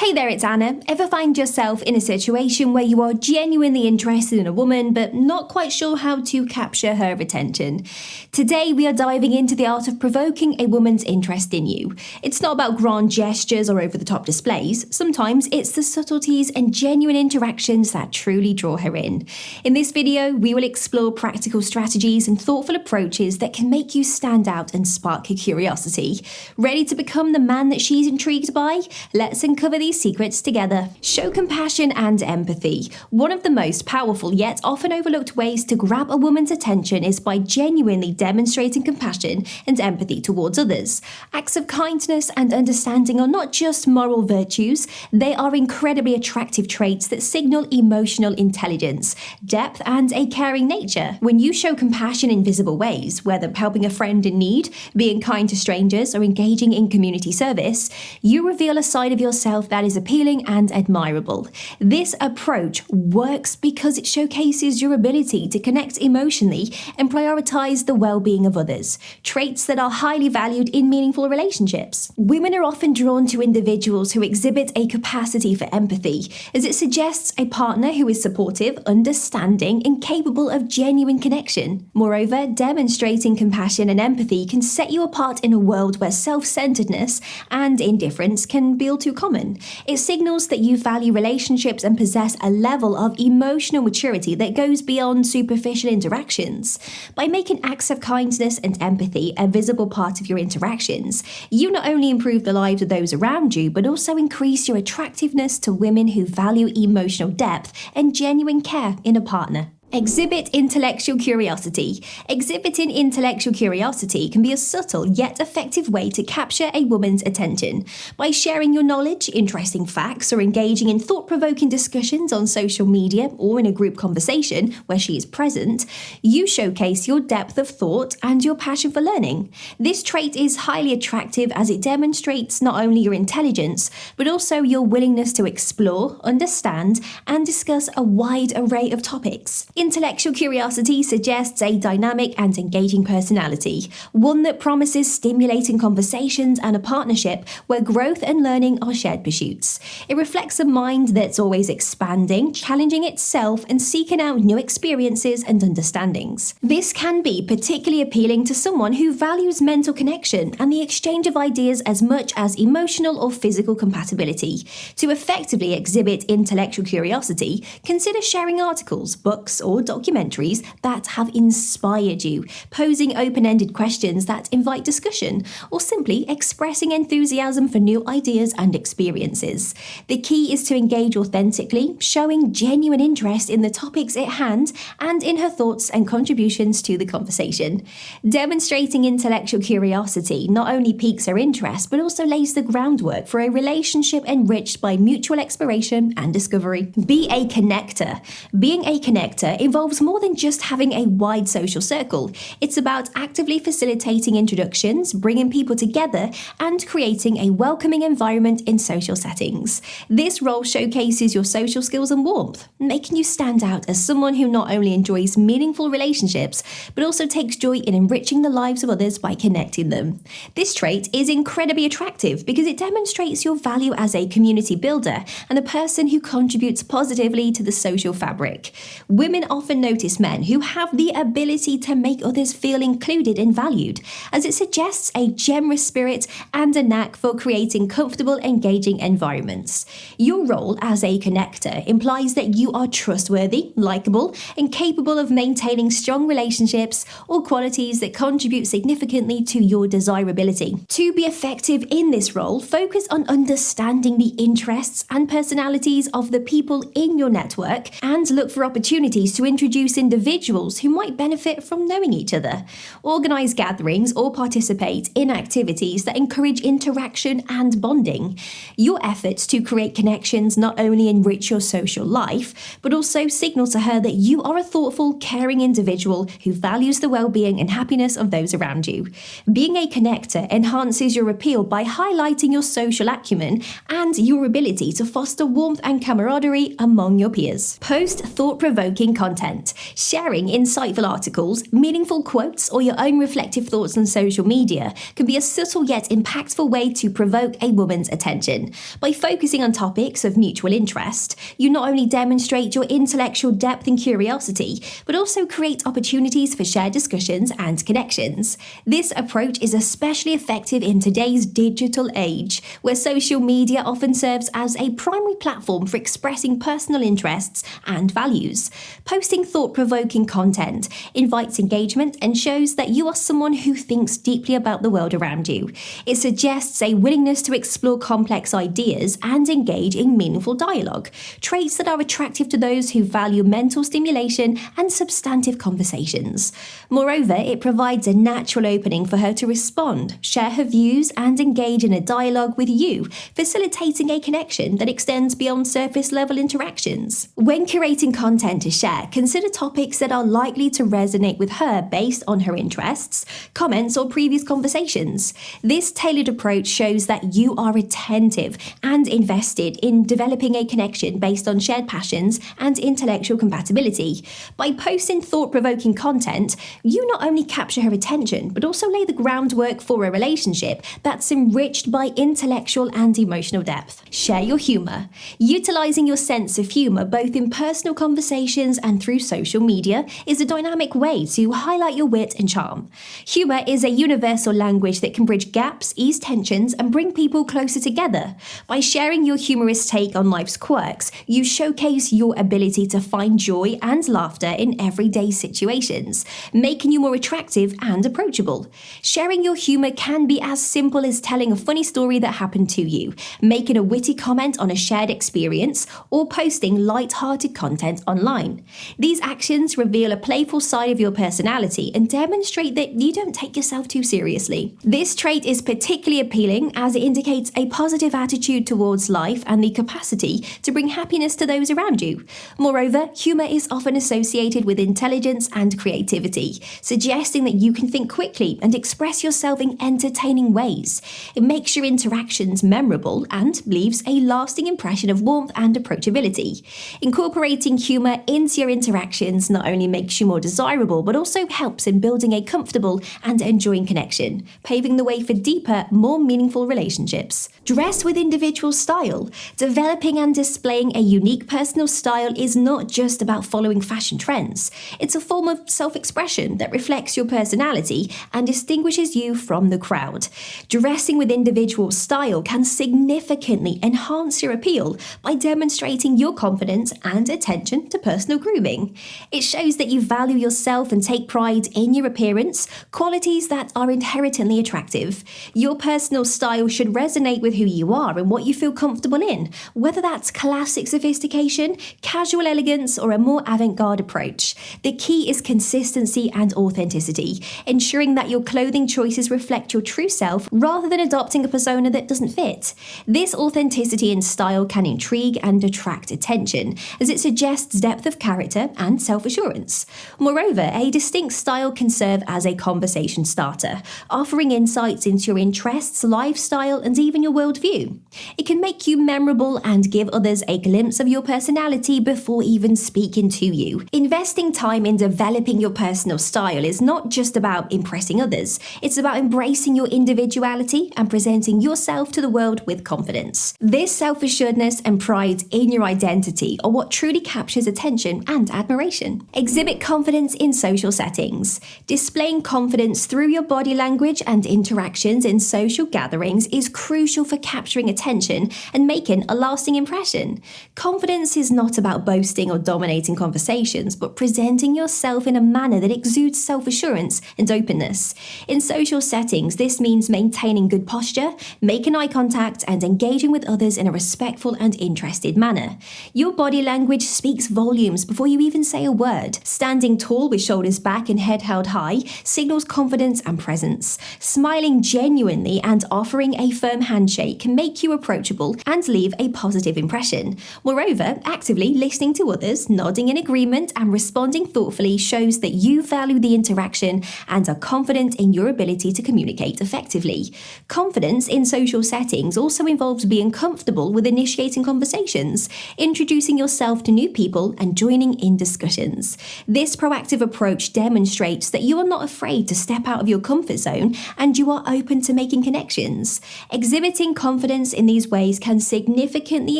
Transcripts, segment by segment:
Hey there, it's Anna. Ever find yourself in a situation where you are genuinely interested in a woman but not quite sure how to capture her attention? Today we are diving into the art of provoking a woman's interest in you. It's not about grand gestures or over-the-top displays. Sometimes it's the subtleties and genuine interactions that truly draw her in. In this video, we will explore practical strategies and thoughtful approaches that can make you stand out and spark her curiosity. Ready to become the man that she's intrigued by? Let's uncover these secrets together. Show compassion and empathy. One of the most powerful yet often overlooked ways to grab a woman's attention is by genuinely demonstrating compassion and empathy towards others. Acts of kindness and understanding are not just moral virtues, they are incredibly attractive traits that signal emotional intelligence, depth, and a caring nature. When you show compassion in visible ways, whether helping a friend in need, being kind to strangers, or engaging in community service, you reveal a side of yourself that is appealing and admirable. This approach works because it showcases your ability to connect emotionally and prioritize the well-being of others, traits that are highly valued in meaningful relationships. Women are often drawn to individuals who exhibit a capacity for empathy, as it suggests a partner who is supportive, understanding, and capable of genuine connection. Moreover, demonstrating compassion and empathy can set you apart in a world where self-centeredness and indifference can be all too common. It signals that you value relationships and possess a level of emotional maturity that goes beyond superficial interactions. By making acts of kindness and empathy a visible part of your interactions, you not only improve the lives of those around you, but also increase your attractiveness to women who value emotional depth and genuine care in a partner. Exhibit intellectual curiosity. Exhibiting intellectual curiosity can be a subtle yet effective way to capture a woman's attention. By sharing your knowledge, interesting facts, or engaging in thought-provoking discussions on social media or in a group conversation where she is present, you showcase your depth of thought and your passion for learning. This trait is highly attractive as it demonstrates not only your intelligence, but also your willingness to explore, understand, and discuss a wide array of topics. Intellectual curiosity suggests a dynamic and engaging personality, one that promises stimulating conversations and a partnership where growth and learning are shared pursuits. It reflects a mind that's always expanding, challenging itself, and seeking out new experiences and understandings. This can be particularly appealing to someone who values mental connection and the exchange of ideas as much as emotional or physical compatibility. To effectively exhibit intellectual curiosity, consider sharing articles, books, or documentaries that have inspired you, posing open-ended questions that invite discussion, or simply expressing enthusiasm for new ideas and experiences. The key is to engage authentically, showing genuine interest in the topics at hand and in her thoughts and contributions to the conversation. Demonstrating intellectual curiosity not only piques her interest, but also lays the groundwork for a relationship enriched by mutual exploration and discovery. Be a connector. Being a connector involves more than just having a wide social circle. It's about actively facilitating introductions, bringing people together, and creating a welcoming environment in social settings. This role showcases your social skills and warmth, making you stand out as someone who not only enjoys meaningful relationships, but also takes joy in enriching the lives of others by connecting them. This trait is incredibly attractive because it demonstrates your value as a community builder and a person who contributes positively to the social fabric. Women often notice men who have the ability to make others feel included and valued, as it suggests a generous spirit and a knack for creating comfortable, engaging environments. Your role as a connector implies that you are trustworthy, likable, and capable of maintaining strong relationships, all qualities that contribute significantly to your desirability. To be effective in this role, focus on understanding the interests and personalities of the people in your network and look for opportunities to introduce individuals who might benefit from knowing each other. Organize gatherings or participate in activities that encourage interaction and bonding. Your efforts to create connections not only enrich your social life, but also signal to her that you are a thoughtful, caring individual who values the well-being and happiness of those around you. Being a connector enhances your appeal by highlighting your social acumen and your ability to foster warmth and camaraderie among your peers. Post thought-provoking content. Sharing insightful articles, meaningful quotes, or your own reflective thoughts on social media can be a subtle yet impactful way to provoke a woman's attention. By focusing on topics of mutual interest, you not only demonstrate your intellectual depth and curiosity, but also create opportunities for shared discussions and connections. This approach is especially effective in today's digital age, where social media often serves as a primary platform for expressing personal interests and values. Posting thought-provoking content invites engagement and shows that you are someone who thinks deeply about the world around you. It suggests a willingness to explore complex ideas and engage in meaningful dialogue, traits that are attractive to those who value mental stimulation and substantive conversations. Moreover, it provides a natural opening for her to respond, share her views, and engage in a dialogue with you, facilitating a connection that extends beyond surface-level interactions. When curating content to share, consider topics that are likely to resonate with her based on her interests, comments, or previous conversations. This tailored approach shows that you are attentive and invested in developing a connection based on shared passions and intellectual compatibility. By posting thought-provoking content, you not only capture her attention, but also lay the groundwork for a relationship that's enriched by intellectual and emotional depth. Share your humour. Utilising your sense of humour both in personal conversations and through social media is a dynamic way to highlight your wit and charm. Humour is a universal language that can bridge gaps, ease tensions, and bring people closer together. By sharing your humorous take on life's quirks, you showcase your ability to find joy and laughter in everyday situations, making you more attractive and approachable. Sharing your humour can be as simple as telling a funny story that happened to you, making a witty comment on a shared experience, or posting light-hearted content online. These actions reveal a playful side of your personality and demonstrate that you don't take yourself too seriously. This trait is particularly appealing as it indicates a positive attitude towards life and the capacity to bring happiness to those around you. Moreover, humour is often associated with intelligence and creativity, suggesting that you can think quickly and express yourself in entertaining ways. It makes your interactions memorable and leaves a lasting impression of warmth and approachability. Incorporating humour into your interactions not only makes you more desirable, but also helps in building a comfortable and enjoying connection, paving the way for deeper, more meaningful relationships. Dress with individual style. Developing and displaying a unique personal style is not just about following fashion trends. It's a form of self-expression that reflects your personality and distinguishes you from the crowd. Dressing with individual style can significantly enhance your appeal by demonstrating your confidence and attention to personal grooming. It shows that you value yourself and take pride in your appearance, qualities that are inherently attractive. Your personal style should resonate with who you are and what you feel comfortable in, whether that's classic sophistication, casual elegance, or a more avant-garde approach. The key is consistency and authenticity, ensuring that your clothing choices reflect your true self rather than adopting a persona that doesn't fit. This authenticity in style can intrigue and attract attention, as it suggests depth of character and self-assurance. Moreover, a distinct style can serve as a conversation starter, offering insights into your interests, lifestyle, and even your worldview. It can make you memorable and give others a glimpse of your personality before even speaking to you. Investing time in developing your personal style is not just about impressing others, it's about embracing your individuality and presenting yourself to the world with confidence. This self-assuredness and pride in your identity are what truly captures attention and admiration. Exhibit confidence in social settings. Displaying confidence through your body language and interactions in social gatherings is crucial for capturing attention and making a lasting impression. Confidence is not about boasting or dominating conversations, but presenting yourself in a manner that exudes self-assurance and openness. In social settings, this means maintaining good posture, making eye contact, and engaging with others in a respectful and interested manner. Your body language speaks volumes before you even say a word. Standing tall with shoulders back and head held high signals confidence and presence. Smiling genuinely and offering a firm handshake can make you approachable and leave a positive impression. Moreover, actively listening to others, nodding in agreement, and responding thoughtfully shows that you value the interaction and are confident in your ability to communicate effectively. Confidence in social settings also involves being comfortable with initiating conversations, introducing yourself to new people, and joining engaging in discussions. This proactive approach demonstrates that you are not afraid to step out of your comfort zone and you are open to making connections. Exhibiting confidence in these ways can significantly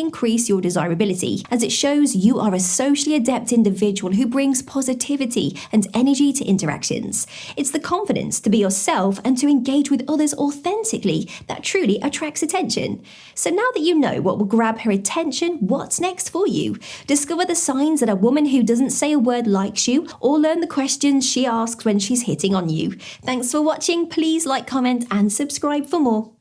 increase your desirability, as it shows you are a socially adept individual who brings positivity and energy to interactions. It's the confidence to be yourself and to engage with others authentically that truly attracts attention. So now that you know what will grab her attention, what's next for you? Discover the signs that a woman who doesn't say a word likes you, or learn the questions she asks when she's hitting on you. Thanks for watching. Please like, comment and subscribe for more.